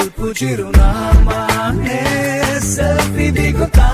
తెలుపు చిరునామా సెల్ఫీ దిగుతా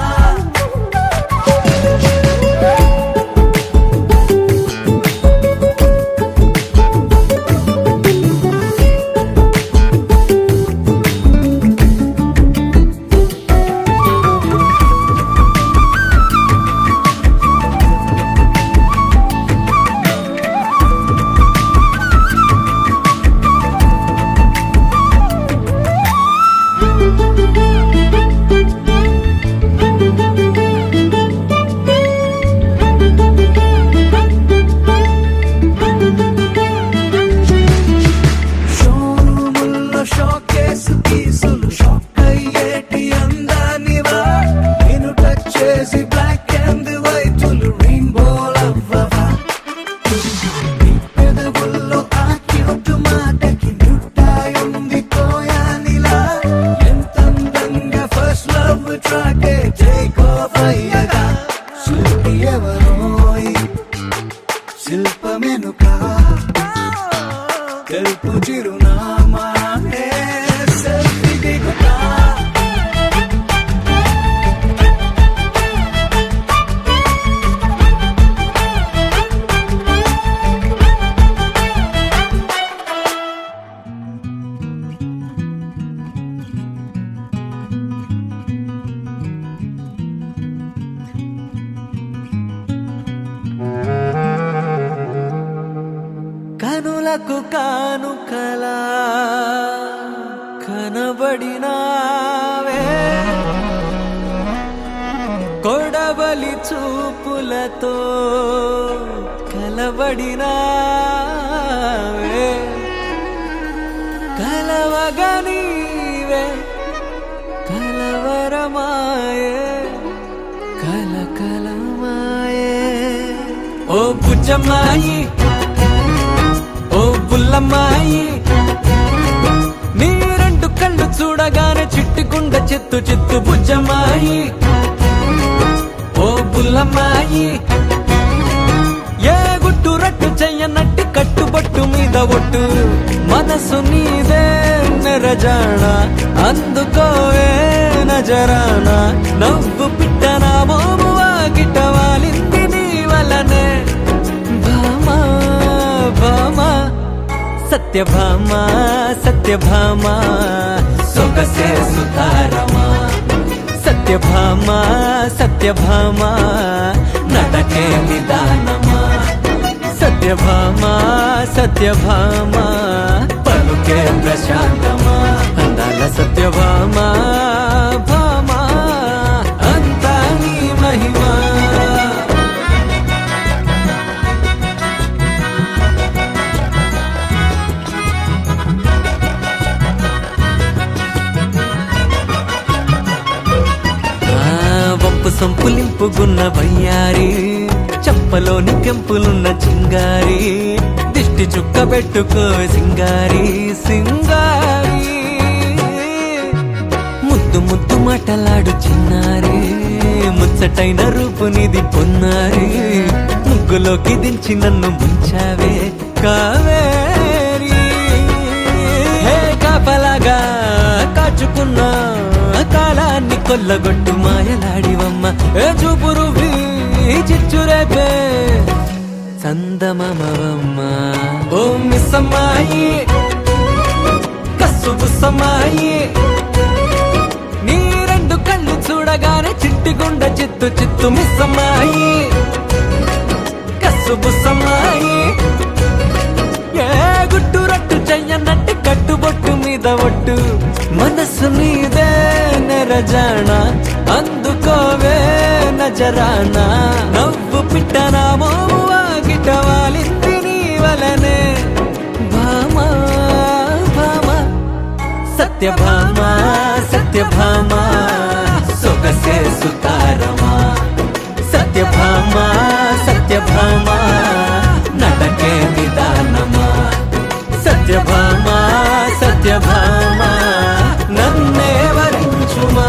శిల్పమెనుక తెలుపు చిరునామా సెల్ఫీ దిగుతా కనులకు కానుకలా కనబడినావే కొడవలి చూపులతో కలబడినావే కలవగనీవే కలవరమాయే కలకలమాయే ఓ బుజ్జమ్మాయి ఓ బుల్లమ్మాయి నీ రెండు కళ్ళు చూడగానే చిట్టుకుండ చెత్తు చెత్తు బుజ్జమ్మాయి ఓ బుల్లమ్మాయి ఏ గుట్టు రట్టు చెయ్యనట్టి కట్టుబట్టు మీద ఒట్టు మనసు నీదే నెరజాణ అందుకోవే నజరాన నవ్వు పిట్టనా మోమువా గిట్టవాలింది నీ వలనే భామా భామా సత్యభామా సత్యభామా సొగసే సుతారమా సత్యభామా సత్యభామా నడకే నిదానమా సత్యభామా సత్యభామా పలుకే ప్రశాంతమా అందాల సత్యభామా భామా అంతా నీ మహిమా సొంపులింపుగున్న వయ్యారి చప్పలోని కెంపులున్న చింగారి దిష్టి చుక్క పెట్టుకో సింగారి సింగారి ముద్దు ముద్దు మాటలాడు చిన్నారి ముచ్చటైన రూపునిది పొన్నారి ముగ్గులోకి దించి నన్ను ముంచావే కావేరి హే కాపలాగా కాచుకున్నా కాలాన్ని కొల్లగొట్టు మాయలాడివమ్మ ఏ చూపురు చిచ్చురేపే చందమమవమ్మ ఓ మిస్సమ్మాయి కస్సు బుస్సమ్మాయి నీ రెండు కళ్ళు చూడగానే చిట్టిగుండ చిత్తు చిత్తు మిస్సమ్మాయి కస్సు బుస్సమ్మాయి ఏ గుట్టు రట్టు చెయ్యనట్టి కట్టుబొట్టు మీద ఒట్టు మనసు నీదే నెరజాణ అందుకోవే నజరాన నవ్వు పిట్టనా మోమువా గిట్టవాలింది నీ వలనే భామా భామా సత్యభామా సత్యభామా సొగసే సుతారమా సత్యభామా సత్యభామా నడకే నిదానమా సత్యభామా సత్యభామా నన్నే వరించుమా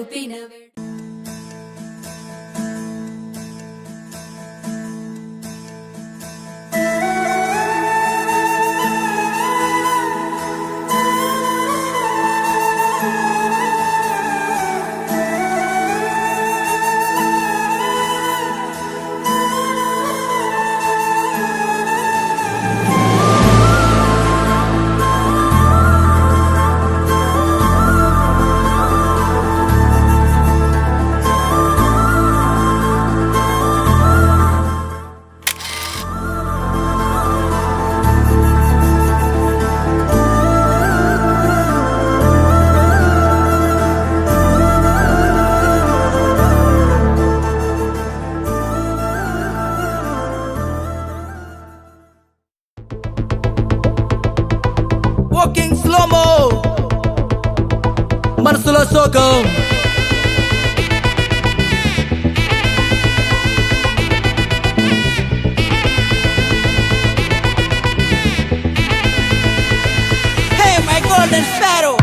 చూపిన Walking slow-mo మనసులో సోకం Hey my golden sparrow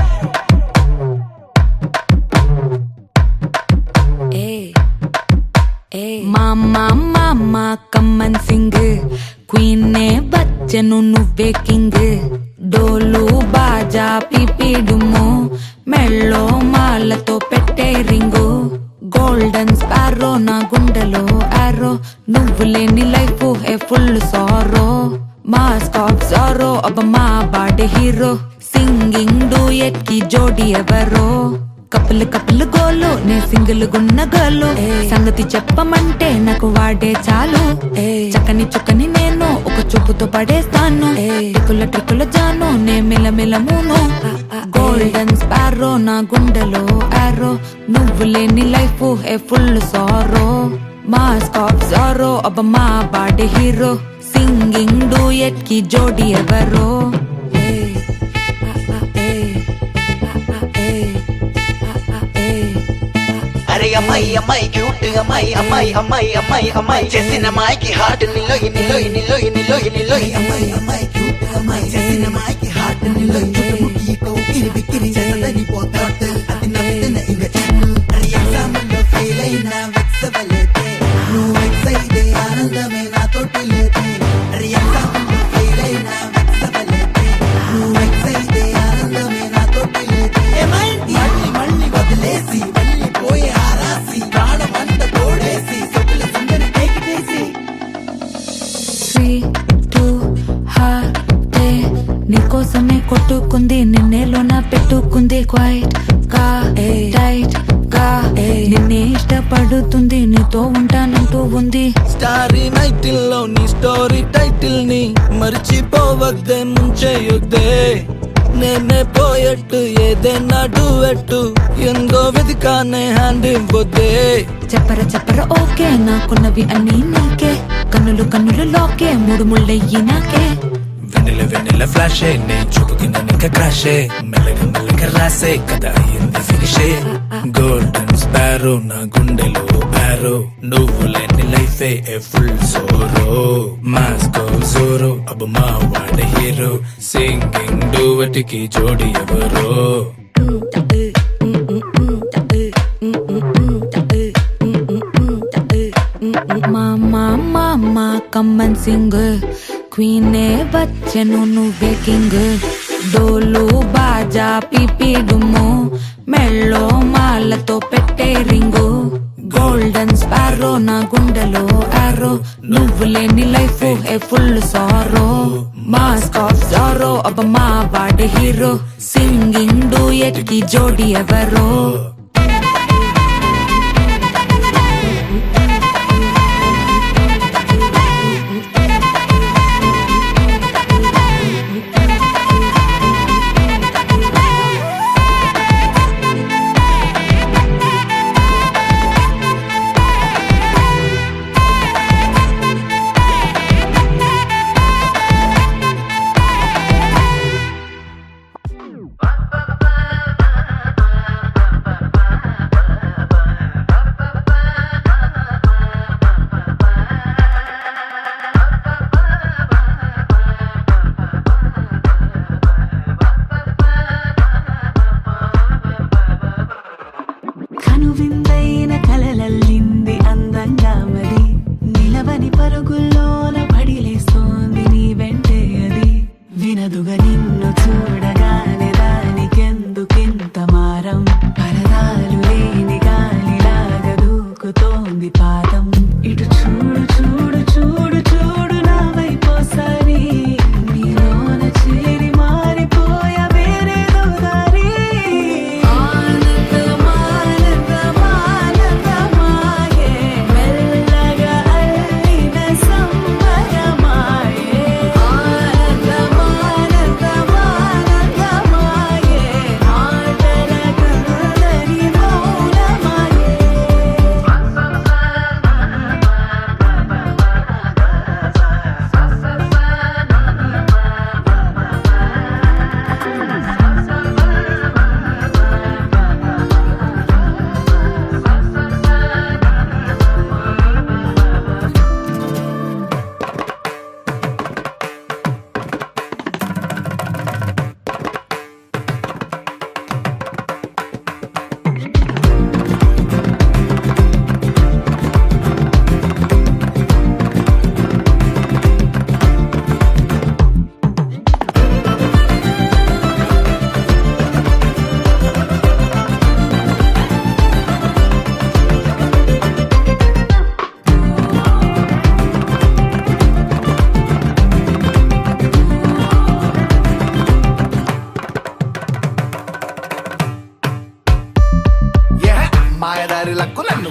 మామా కమ్మన్ సింగ్ క్వీనే బచ్చను నువ్వే కింగ్ డోలు బాజా పిపిడుము మెళ్ళో మాలతో పెట్టే రింగు గోల్డెన్ స్పారో నా గుండెలో ఆరో నువ్వు లేని life A full sorrow mask of sorrow అబ్బ మా బాడీ హీరో సింగింగ్ డూయట్ కి జోడి ఎవరో కప్పులు గోలు నే సింగిల్ గున్న గోలు సంగతి చెప్పమంటే నాకు వాడే చాలు చక్కని నేను ఒక చూపుతో పడేస్తాను ట్రిక్కుల జాను నే మిలమిలమును గోల్డెన్ స్పారో నా గుండెలో ఆరో నువ్వు లేని life A full sorrow mask of sorrow అబ్బ మా బాడీ హీరో సింగింగ్ డూయట్ కి జోడి ఎవరో అరే అమ్మాయి అమ్మాయి క్యూట్ అమ్మాయి అమ్మాయి అమ్మాయి అమ్మాయి అమ్మాయి చేసిన అమ్మాయికి హార్ట్ నిలోయి అమ్మాయి అమ్మాయి క్యూట్ అమ్మాయి చేసిన అమ్మాయికి హార్ట్ నిలోయి చుట్టుముట్టి కౌకిలి బిక్కిరి చేసదని పోతాట్ అది నవ్వుతున్న ఇంగ చెట్టు అరే ఎగ్జామ్ లో ఫెయిల్ అయినా వెక్సవలేదే నువ్వు వెక్సైతే ఆనందమే నాతోటి లేదే అరే ఎగ్జామ్ లో ఫెయిల్ అయినా వెక్సవలేదే నువ్వు వెక్సైతే ఆనందమే నాతోటి లేదే మళ్ళీ వదిలేసి పోయే ఆరాసి ప్రాణమంత తోడేసి సొక్కుల సందరి కేకిటేసి 3, 2 హార్ట్ నీకోసమే కొట్టుకుంది నిన్నేలోన పెట్టుకుంది క్వైట్ గా టైట్ గా నిన్నే ఇష్టపడుతుంది నీతో ఉంటానంటూ ఉంది స్టారీ నైటిల్ లో నీ స్టోరీ టైటిల్ ని మర్చిపోవద్దే ముంచేయొద్దే నేనే పోయట్టు ఏదైనా డూయట్టు ఎందో వెదికానే హ్యాండ్ ఇవ్వొద్దే చెప్పర ఓకే నాకున్నవి అన్నీ నీకే కన్నులు లోకే మూడు ముళ్ళయ్యి నాకే వెన్నెల ఫ్లాషే నే చూపుకి నన్ను క్రాషే మెల్లగా రాసే కదా అయ్యింది ఫినిషే గోల్డెన్ స్పారో నా గుండెలో ఆరో నువ్వు లేని లైఫే ఏ ఫుల్ సోరో మాస్కో జోరో అబ్బ మా వాడ హీరో సింగింగ్ డూయట్ కి జోడి ఎవరో మామా కమ్మన్ సింగ్ క్వీనే బచ్చను నువ్వే కింగ్ డోలు బాజా పిపిడుము మెళ్ళో మాలతో పెట్టే రింగు గోల్డెన్ స్పారో నా గుండెలో ఆరో నువ్వు లేని life A full sorrow mask of sorrow అబ్బ మా బాడీ హీరో సింగింగ్ డూయట్ కి జోడి ఎవరో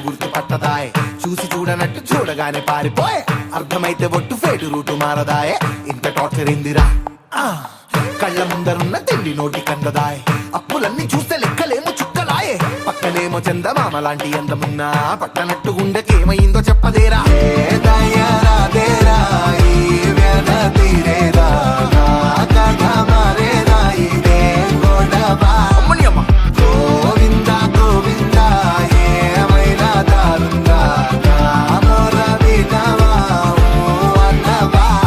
గుర్తు పట్టదాయ్ చూసి చూడనట్టు చూడగానే పారిపోయే అర్థమైతే ఒట్టు ఫేటు రూటు మారదాయే ఇంత టార్చర్ ఇందిరా కళ్ళ ముందరున్న తిండి నోటి కందదాయ్ అప్పులన్నీ చూస్తే లెక్కలేమో చుక్కలాయే పక్కనేమో చందమామ లాంటి అందమున్నా పట్టనట్టు గుండెకేమైందో చెప్పదేరా గోవింద గోవింద ఏమైనా దారుందా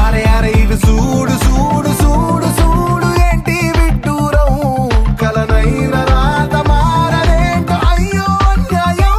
అరే అరే ఇవి చూడు చూడు చూడు చూడు ఏంటి విడ్డూరం కలనైన రాత మారలేంటో అయ్యో అన్యాయం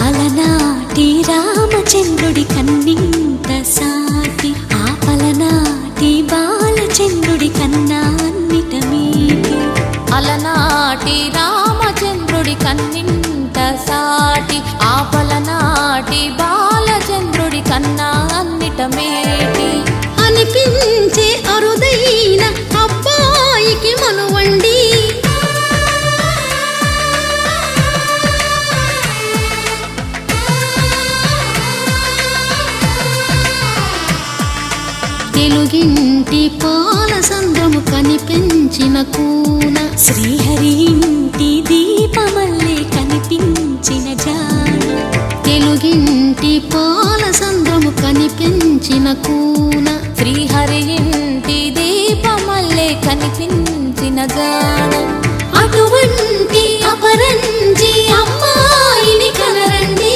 అలనాటి రామచంద్రుడి కన్నింత సాటి ఆపలనాటి బాలచంద్రుడి కన్నా అన్నిట మీటి అలనాటి రామచంద్రుడి కన్నింత సాటి ఆపలనాటి బాలచంద్రుడి కన్నా అన్నిట మేటి అనిపించే అరుదైన అబ్బాయికి మనువండి తెలుగింటి పాల సంద్రము కనిపించిన కూన శ్రీహరి ఇంటి దీపమల్లే కనిపించిన జాన తెలుగింటి పాల సంద్రము కనిపించిన కూన శ్రీహరి ఇంటి దీపమల్లే కనిపించిన జాన అటువంటి అపరంజి అమ్మాయిని కనరండి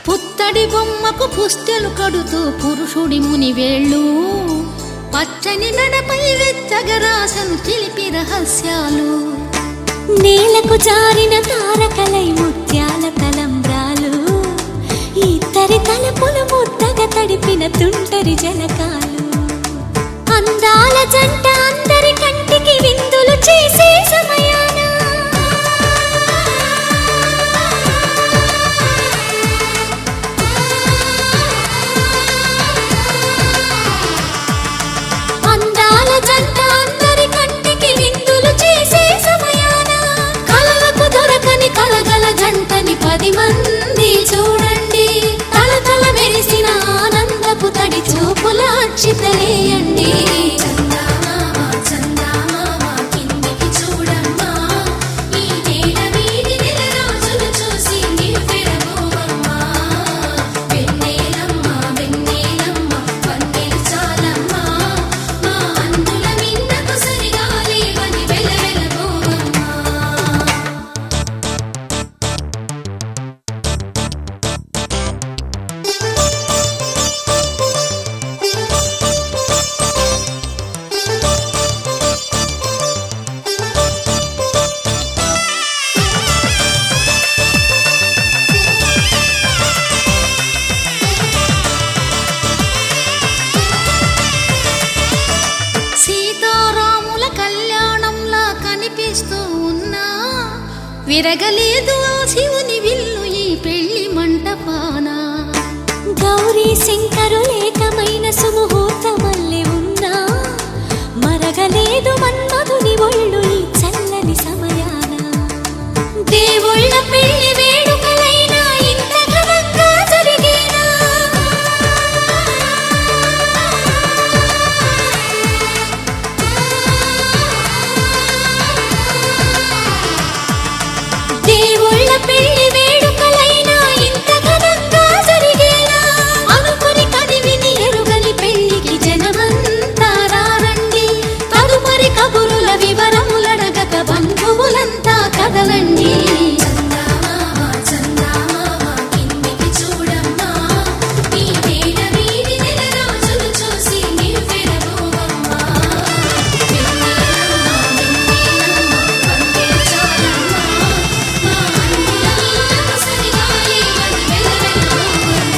పుత్తడి బొమ్మకు పుస్తెలు కడుతూ పురుషుడి ముని వేళ్ళు పచ్చని మెడపై వెచ్చగరాసను చిలిపి రహస్యాలు నేలకు జారిన తారకలై ముత్యాల తలంబ్రాలు ఇద్దరి తలపులు ముద్దగా తడిపిన తుంటరి జలకాలు అందాల జంట అందరి కంటికి విందులు చేసే సమయాన అక్షితలేయండి. చందమామ చందమామ కిందికి చూడమ్మా, ఈ నేల వీడి నెల రోజులు చూసి నివ్వెరబోవమ్మా. వెన్నెలమ్మ వెన్నెలమ్మ వన్నెలు చాలమ్మా, మా అందుల మిన్నకు సరిగా లేవని వెలవెలబోవమ్మా. సీతారాముల కళ్యాణంలా కనిపిస్తూ ఉన్నా, విరగలేదు ఆ శివుని విల్లు ఈ పెళ్లి మంటపాన. గౌరీ శంకరులేకమైన సుముహూర్తమల్లె ఉన్నా, మరగలేదు మన్మధుని ఒళ్ళు ఈ చల్లని సమయాన. దేవుళ్ళ పెళ్లి వేడుకలైనా ఇంత ఘనంగా జరిగేనా? దేవుళ్ళ పెళ్లి వేడుకలైనా ఇంత ఘనంగా జరిగేనా? అనుకుని కదివిని ఎరుగని పెళ్లికి జనమంతా రారండి. తదుపరి కబురుల వివరములడగక బంధువులంతా కదలండి. చందమామ చందమామ కిందికి చూడమ్మా, ఈ నేల వీడి నెల రోజులు చూసి నివ్వెరబోవమ్మా. వెన్నెలమ్మ వెన్నెలమ్మ వన్నెలు చాలమ్మా, మా అందుల మిన్నకు సరిగా లేవని వెలవెలబోవమ్మా.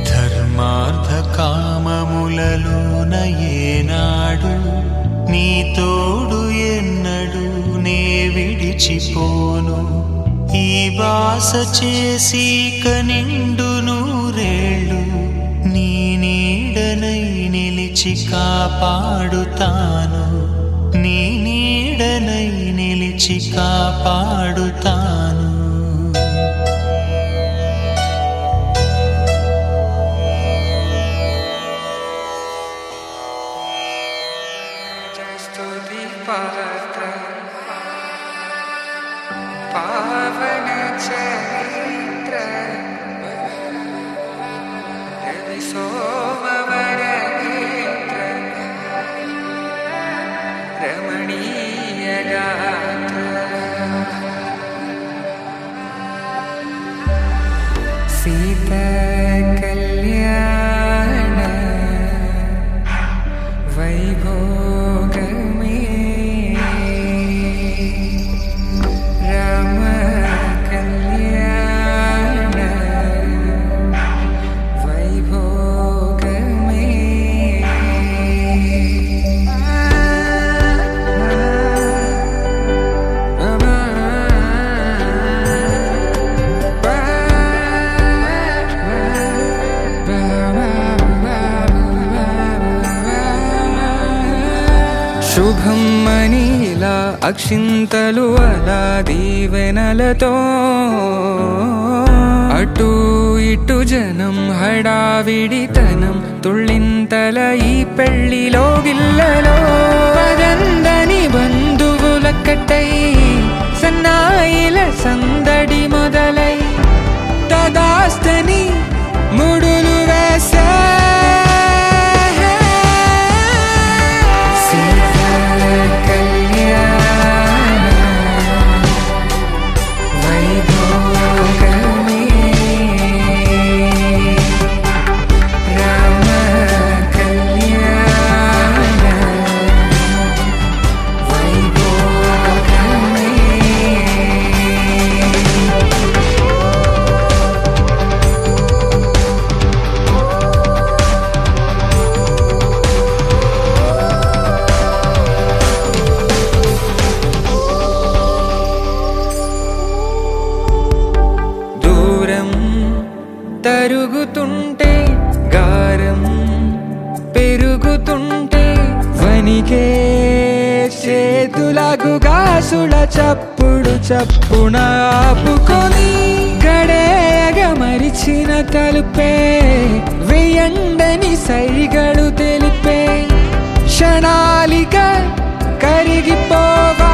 ధర్మార్థ కామములలోన ఏనాడు నీ తోడు ఎన్నడు నే విడిచిపోను. ఈ బాస చేసి కనిండు నూరేళ్ళు నీ నీడనై నిలిచి కాపాడుతాను. నీ నీడనై నిలిచి కాపాడుతాను. स्तुति पात्र पावन चरित्र रवि सोमवर नेत्र रमणीय गात्र सीता कल्याण वैभोग में राम कल्याण वैभोग శుభం మనీలా అక్షింతలు అలా దీవెనలతో అటు ఇటు జనం హడావిడితనం తుళ్ళింతల ఈ పెళ్లిలో గిల్లలో పదందని బంధువులక్కటై సన్నాయిల సందడి మొదలై తదాస్తని ముడులు వేసా తిరుగుతుంటే వనికే చేతులకు గాసుల చప్పుడు చప్పున ఆపుకొని గడేయగ మరిచిన తలుపే వెయ్యండని సైగడు తెలిపే క్షణాలిక కరిగిపోవా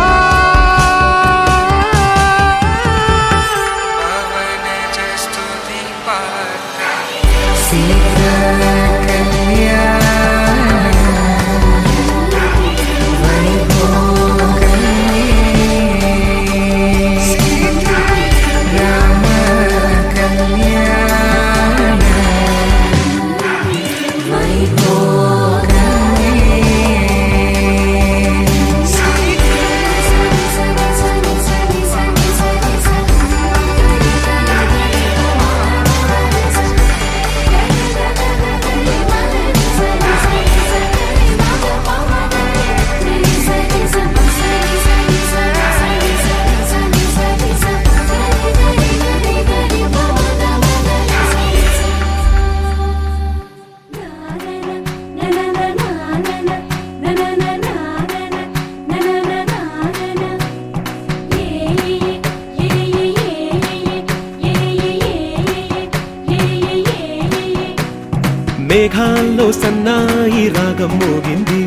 మేఘాల్లో సన్నాయి రాగం మోగింది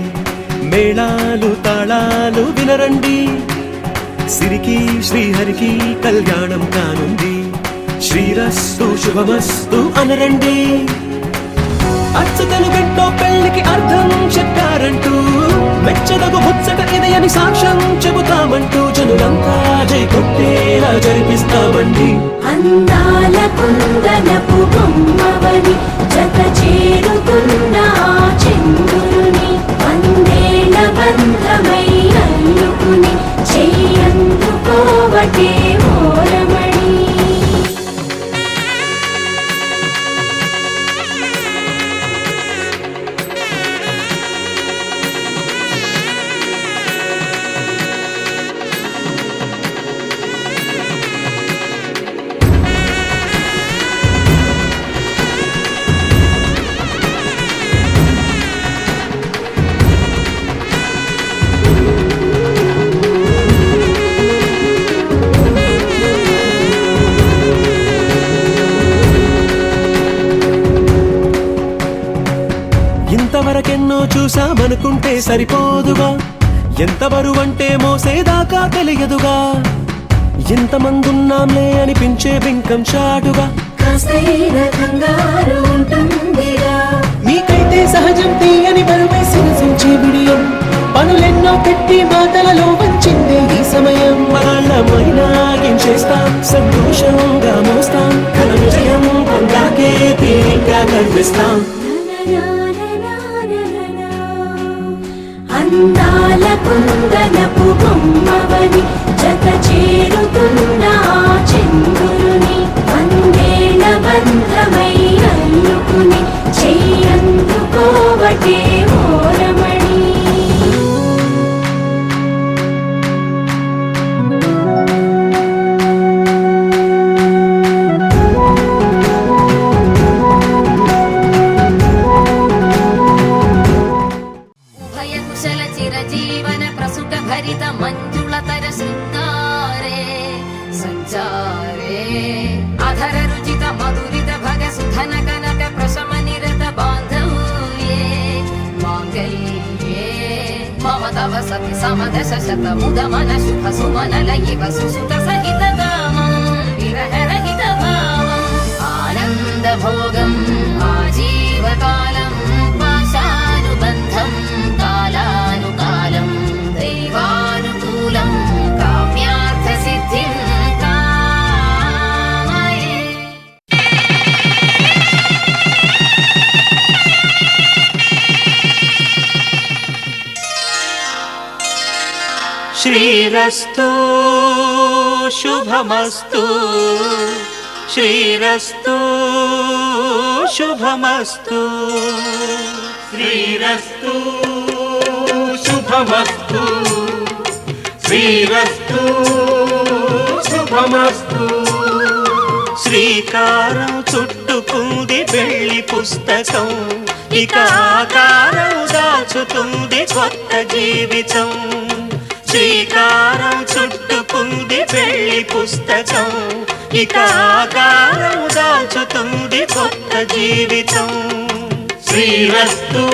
మేళాలు తాళాలు వినరండి సిరికి శ్రీహరికి కళ్యాణం కానుంది శ్రీరస్తు శుభమస్తు అనరండి అచ్చతలు గంటో పెళ్లికి అర్థం చెప్పారంటూ మెచ్చదగు ముచ్చట ఇది అని సాక్ష్యం చెబుతామంటూ జనులంతా జై కొట్టేలా జరిపిస్తామండి అందాల కుందనపు బొమ్మవని జత చేరుకున్న చంద్రుని వందేళ్ల బంధమై అల్లుకుని చెయ్యందుకోవటే ఓరమణి ఇంతవరకెన్నో చూసామనుకుంటే సరిపోదుగా ఎంత బరువంటే మోసేదాకా తెలియదుగా ఎంతమందున్నాంలే అనిపించే బింకం చాటుగా మీకైతే సహజం తీయని బరువై సిరసించే బిడియం పనులెన్నో పెట్టి మాటలలో వంచిందే ఈ సమయం మగాళ్ళమైనా ఏం చేస్తాం సంతోషంగా మోస్తాం ఘన విజయం పొందాకే తీరిగ్గా కనిపిస్తాం అందాల కుందనపు బొమ్మవని జత చేరుకున్న చంద్రుని వందేళ్ల బంధమై అల్లుకుని చెయ్యందుకోవటే ఓరమణి జీవన ప్రసుక భరిత మంజుళతర శృంగారే సంచారే అధర రుచిత మధురిత భగ సుధన కనక ప్రశమ నిరత బాంధవ్యే మాంగళ్యే మమ తవ సతి సమదశ శత ముదమన శుభ సుమనల ఇవ సుసుత సహిత దామం విరహ రహిత భావం ఆనంద భోగం ఆజీవకాలం పాశానుబంధం కాలానుకాలం దైవానుకూలం కామ్యార్థ సిద్ధిం కామయే శ్రీరస్తు శుభమస్తు శ్రీరస్తు శుభమస్తు శ్రీరస్తు శుభమస్తు శ్రీరస్తు శుభమస్తు శ్రీకారం చుట్టుకుంది పెళ్లి పుస్తకం ఇక ఆకారం దాల్చుతుంది కొత్త జీవితం. శ్రీకారం చుట్టుకుంది పెళ్లి పుస్తకం, ఇక ఆకారం దాల్చుతుంది కొత్త జీవితం. శ్రీరస్తు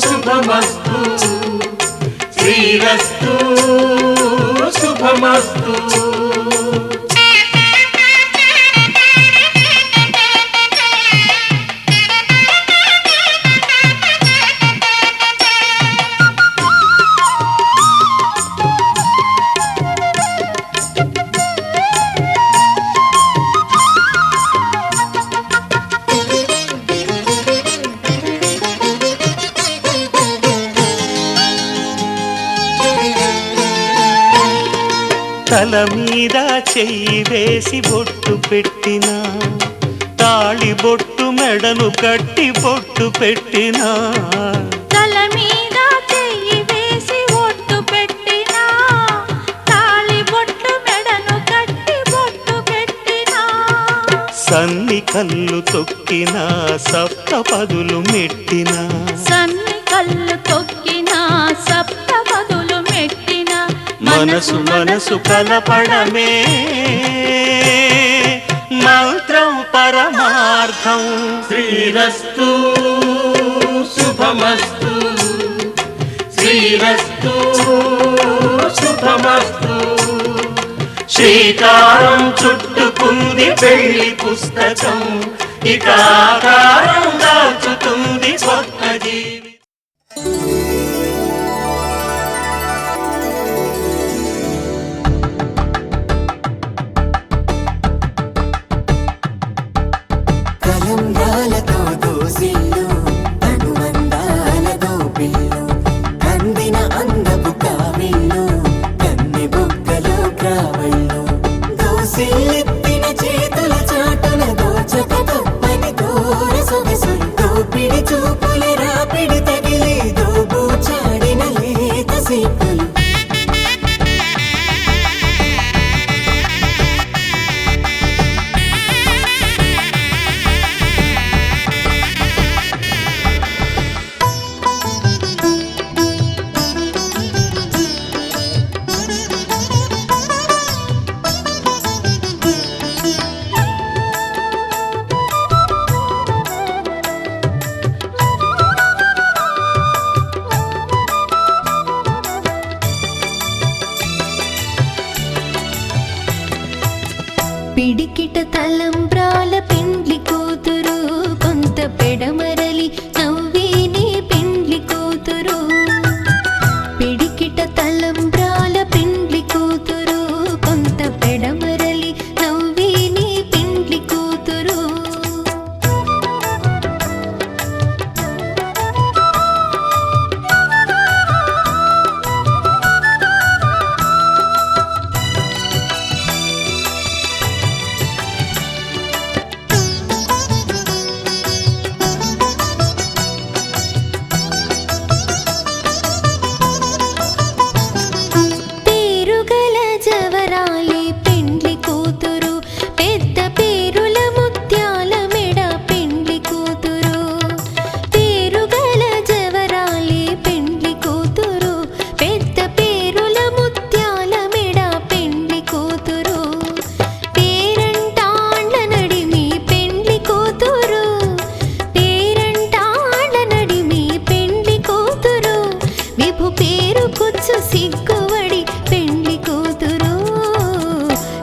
శుభమస్తు, శ్రీరస్తు శుభమస్తు. తల మీద చెయ్యి వేసి బొట్టు పెట్టినా, తాళి బొట్టు మెడను కట్టి బొట్టు పెట్టినా, తల మీద చెయ్యి వేసి బొట్టు పెట్టినా, తాళి బొట్టు మెడను కట్టి బొట్టు పెట్టినా, సన్ని కళ్ళు తొక్కినా సప్త పదులు మెట్టినా, సన్ని కళ్ళు తొక్కినా సప్త పదులు మెట్టినా, మనసు మనసు కలపడమే మంత్రం పరమార్థం. శ్రీరస్తు శుభమస్తు, శ్రీరస్తు శుభమస్తు. శ్రీకారం చుట్టుకుంది పెళ్లి పుస్తకం, ఇక ఆకారం దాల్చుతుంది కొత్త జీవితం. కలంబ్రాలతో దోసిల్లు అనువందాలతో పిల్లు, కందిన అందపు కావిళ్ళు కన్నె బొక్కలు క్రావళ్ళు, దోసిల్లెత్తిన చేతుల చాటున దోచక తప్పని దూర సొగసులు, దోపిడి చూపుల రాపిడి తగిలి దోబూచాడిన లేత సీపులు. పిడికిట తలంబ్రాల పెండ్లి కూతురు, కొంత పెడమరలి నవ్విని పెండ్లి కూతురు. పిడికిట తలంబ్రాల పెండ్లి కూతురు, కొంత పెడమరలి నవ్విని పెండ్లి కూతురు.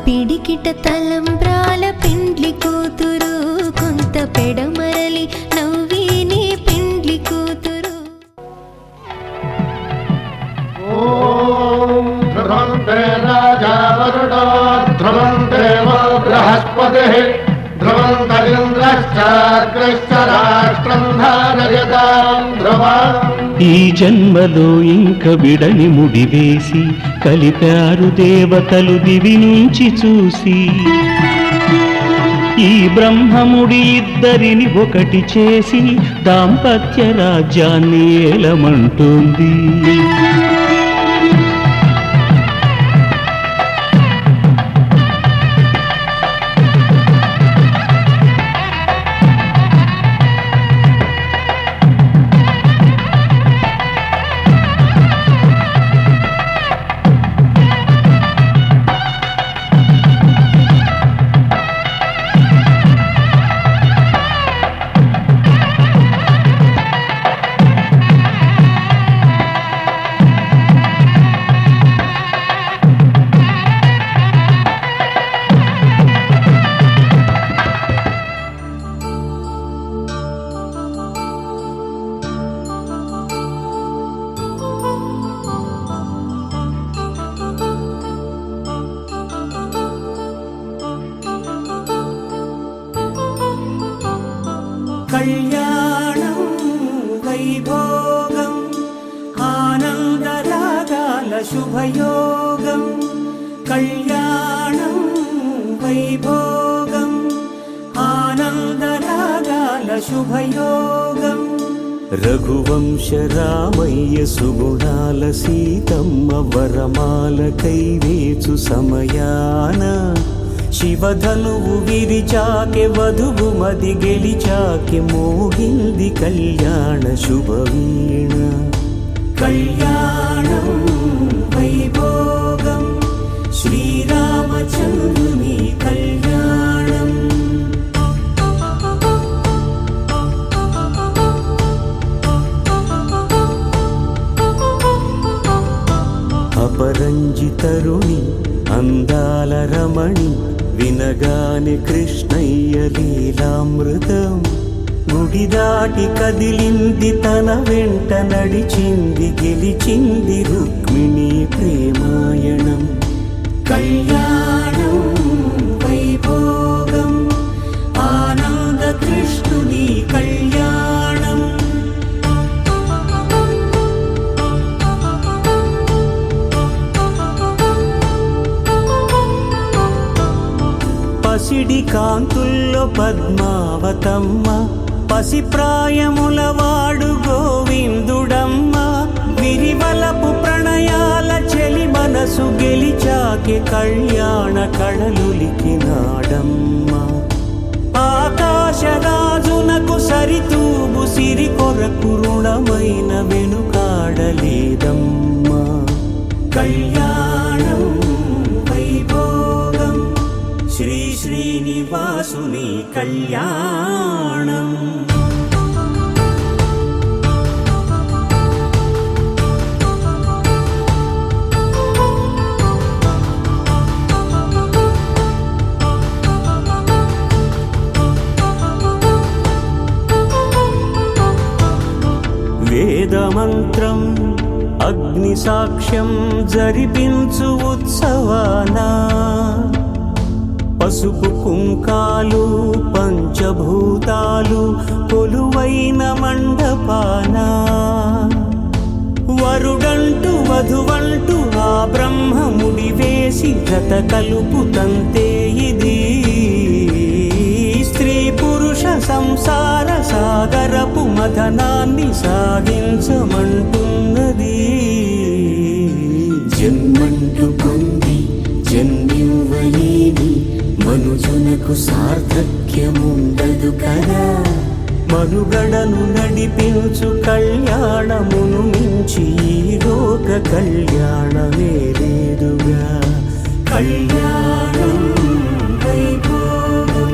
పిడికిట తలంబ్రాల పెండ్లి కూతురు, కొంత పెడమరలి నవ్విని పెండ్లి కూతురు. ఓం ధ్రువంతే రాజా వరుడో ధ్రువం దేవో బృహస్పతిః ధ్రువంతరింద్రశ్చాగ్రశ్చ రాష్ట్రం ధారయతాం ధ్రువం. ఈ జన్మలో ఇంక విడని ముడివేసి కలిపారు దేవతలు దివి నుంచి చూసి. ఈ బ్రహ్మముడి ఇద్దరిని ఒకటి చేసి దాంపత్య రాజ్యాన్ని ఏలమంటుంది. వైభోగం ఆనందరాగాల శుభయోగం కళ్యాణం వైభోగం ఆనందరాగాల శుభయోగం రఘువంశ రామయ్య సుగుణాల సీతమ్మ వరమాల కైవేచు సమయాన శివధనువు విరిచాకె వధువు మది గెలిచాకె మోగింది కళ్యాణ శుభవీణ కళ్యాణం వైభోగం శ్రీరామచంద్రుని కళ్యాణం అపరంజి తరుణి అందాల రమణి వినగాని కృష్ణయ్య లీలామృతం గుడి దాటి కదిలింది తన వెంట నడిచింది గెలిచింది రుక్మిణి ప్రేమాయణం కళ్యాణం వైభోగం ఆనంద కృష్ణుని కళ్యాణం పసిడి కాంతుల్లో పద్మావతమ్మ పసిప్రాయముల వాడు గోవిందుడమ్మ విరివలపు ప్రణయాల చెలి మనసు గెలిచాకే కళ్యాణ కళలులికినాడమ్మ ఆకాశరాజునకు సరితూబు సిరి కొరకు రుణమైన వెనుకాడలేదమ్మా కళ్యాణం వైభోగం శ్రీ శ్రీనివాసుని కళ్యాణం వేదమంత్రం అగ్ని సాక్ష్యం జరిపించు ఉత్సవానా పసుపు కుంకాలు పంచభూతాలు కొలువైన మండపాన వరుడంటూ వధువంటూ ఆ బ్రహ్మముడి వేసి జత కలుపుతంతే ఇది స్త్రీ పురుష సంసార సాగరపు మథనాన్ని సాగించమంటున్నది జన్మంటూ పొంది జన్మివ్వలేని మనుజునకు సార్థక్యముండదు కదా మనుగడను నడిపించు కళ్యాణమును మించి ఈ లోక కళ్యాణమే లేదుగా కళ్యాణం వైభోగం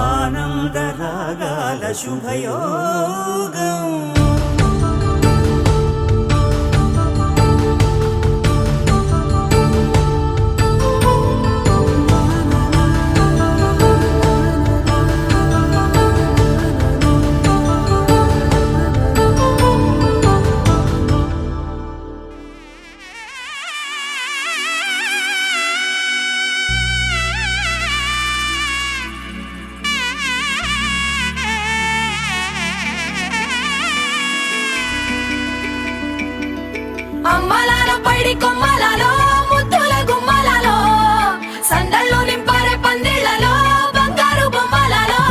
ఆనందరాగాల శుభయోగం అమ్మలాల పైడి కొమ్మలలో ముద్దుల గుమ్మలలో సందళ్ళు నింపారే పందిళ్లలో బంగారు బొమ్మలలో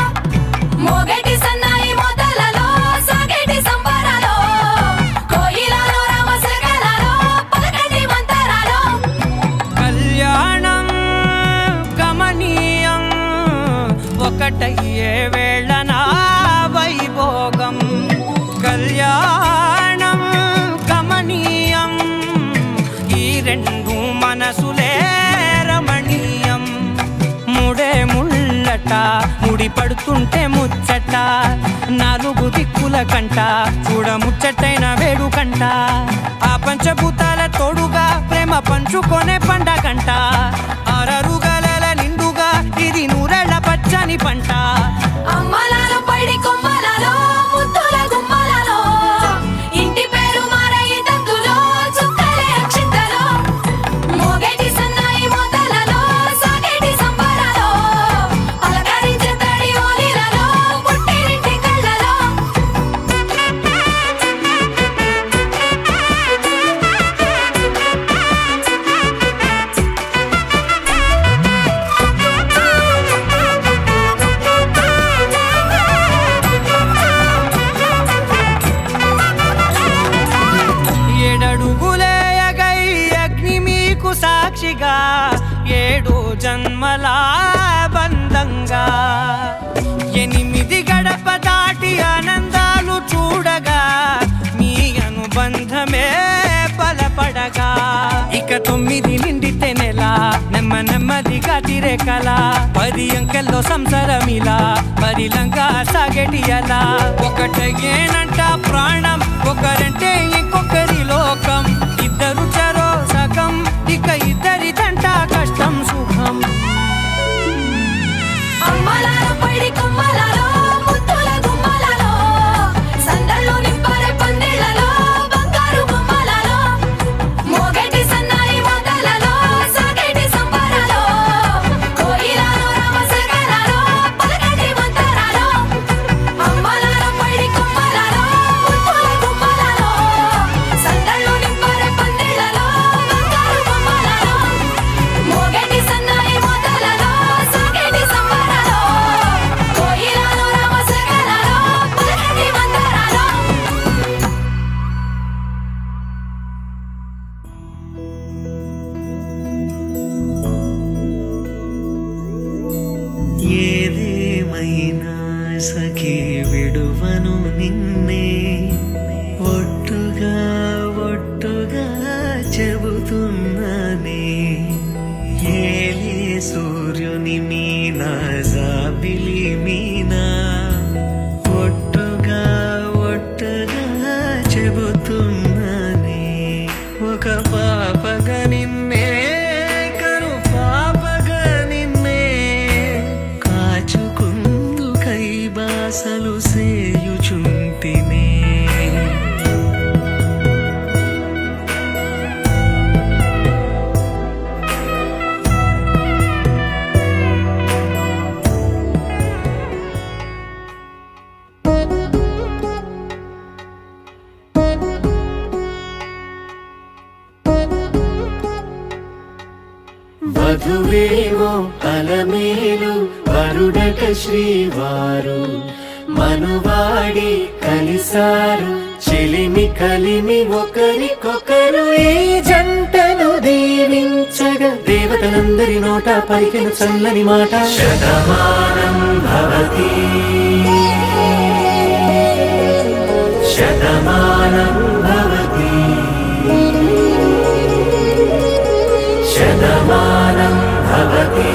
మోగేటి సన్నాయి మోతలలో సాగేటి సంబరాలో కోయిలలో రామశకలలో పలకటి మంతరాలో కళ్యాణం గమనీయం ఒకటయ్యే వేళన వైభోగం కళ్యాణం గమనీయం ఈ రెండు మనసులే రమణీయం ముడే ముళ్ళట ముడి పడుతుంటే ముచ్చట నాలుగు దిక్కుల కంట చూడ ముచ్చటైన వేడుకంట ఆ పంచభూతాల తోడుగా ప్రేమ పంచుకొనే పండగంట అరరుగల నిండుగా ఇది నూరెళ్ళ పచ్చని పంట అమ్మలాల పైడి కొమ్మలలో ముద్దుల గుమ్మలలో ఇంటి పేరు మారయి తందులో చుక్కలే అక్షింతలో మోగేటి సన్నాయి మోతలలో సాగేటి సంబరాలో పలకరించే తడి ఓలిలలో పుట్టినింటి కళ్ళలో 9 నిండితే నెల నెమ్మదిగా తిరే కల 10 అంకెల్లో సంసారమిలా పరిలంగా సాగేటి అలా ఒకటేనంట ప్రాణం ఒకరంటే ఇంకొకరి లోకం ఇద్దరు చరో సగం ఇక ఇద్దరిదంట కష్టం సుఖం అమ్మలాలో పడి కొమ్మలాలో ముత్తుల గుమ్మలాలో సందల్లో నింపరే పందిళ్ళలో బంగారు బొమ్మలాలో మోగేటి సన్నాయి మోతలలో సాగేటి సంబరాలో కోయిలాలో రామసగరాలో పలకేటి మంతరాలో అమ్మలాలో పడి కొమ్మలాలో ముత్తుల గుమ్మలాలో సందల్లో నింపరే పందిళ్ళలో బంగారు బొమ్మలాలో మోగేటి సన్నాయి మోతలలో సాగేటి సంబరాలో కోయిలాలో రామసగరాలో పలకేటి మంతరాలో ఏదేమైనా సఖీ విడువను నిన్నే ఒట్టుగా చెబుతున్నానే ఏలే సూర్యుని మీనా జాబిలి మీనా ఒట్టుగా చెబుతున్నానే ఒక పాపగా నిన్నే కను పాపగా నిన్నే కాచుకుందు కై బాసలు సేయుచుంటినే వధువేమో అలమేలు వరుడట శ్రీవారు మనువాడి కలిసారు చెలిమి కలిమి ఒకరికొకరు ఈ జంటను దీవించగా దేవతలందరి నోట పలికిన చల్లని మాట శతమానం భవతి శతమానం భవతి శతమానం భవతి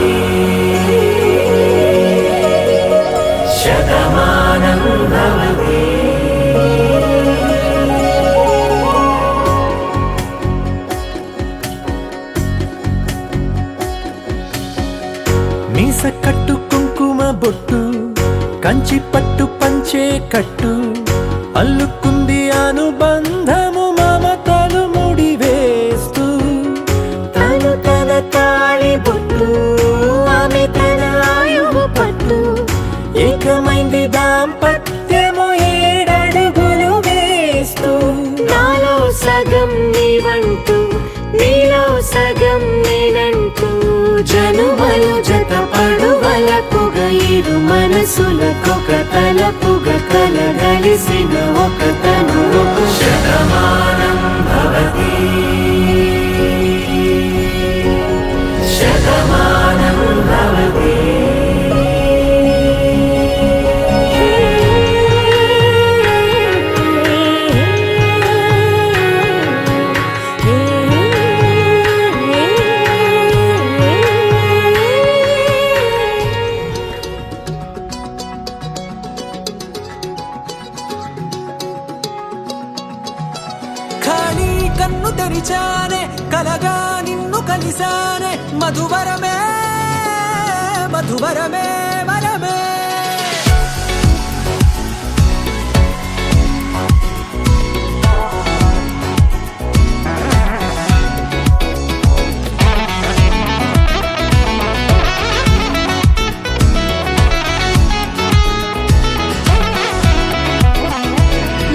శతమానం భవతి మీస కట్టు కుంకుమ బొట్టు కంచి పట్టు పంచే కట్టు అల్లుకుంది అనుబంధము మమతలు ముడివేస్తూ తను తన తాళి బొట్టు ఆమె తన ఆయువు పట్టు ఏకమైంది దాంపత్యము 7 అడుగులు వేస్తూ నాలో సగం నీవంటూ నీలో సగం నేనంటూ జనుమలు జత పడువలపుగా ఇరు మనసులకొక తలపుగా కలగలిసిన ఒక తను శతమానం భవతి శతమానం భవతి ఖాళీ కన్ను తెరిచానే కలగా నిన్ను కలిసానే మధువరమే మధువరమే వరమే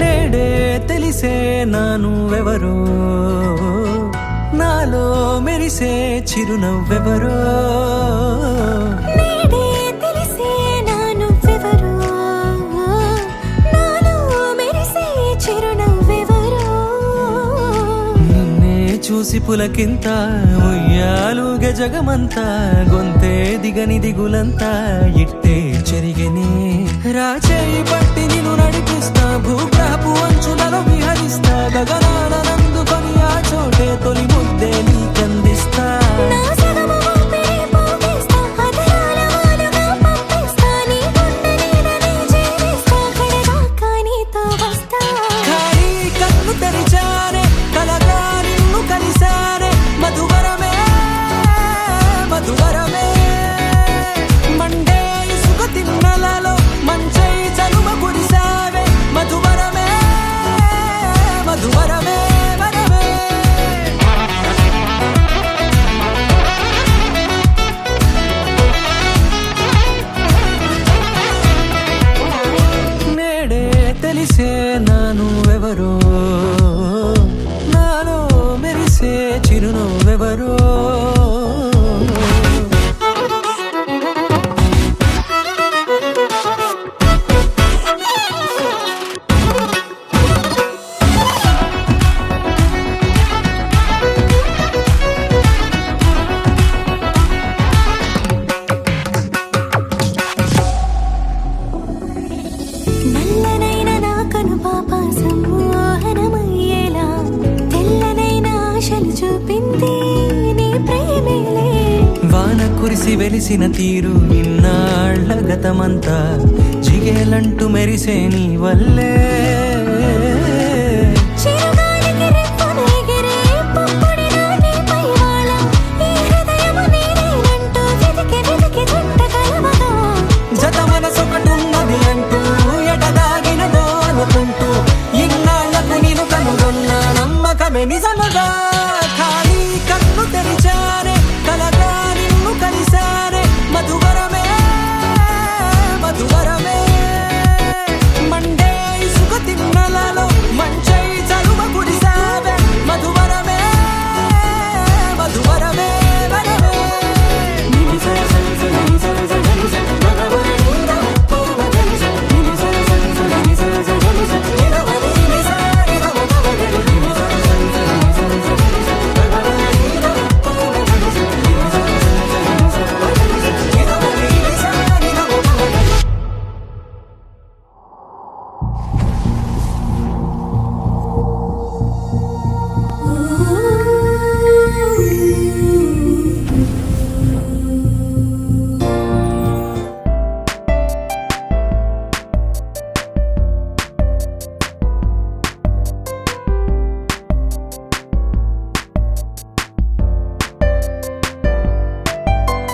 నేడే తెలిసే నానువెవరో నాలో మెరిసే చిరునవ్వెవరో నేడే తెలిసే నానువ్వెవరో నాలో మెరిసే చిరునవ్వెవరో నిన్నే చూసి పులకింత ఉయ్యాలుగ జగమంతా గొంతే దిగని దిగులంతా ఇట్టే చెరిగనే రాచేయి పట్టి నిన్ను నడిపిస్తా భూగ్రహపు అంచులలో విహరిస్తా గగనానందుకొని ఆ చోటే తొలి ముద్దే నీకే మురిసి వెలిసిన తీరు ఇన్నాళ్ళ గతమంతా జిగేలంటూ మెరిసే నీ వల్లే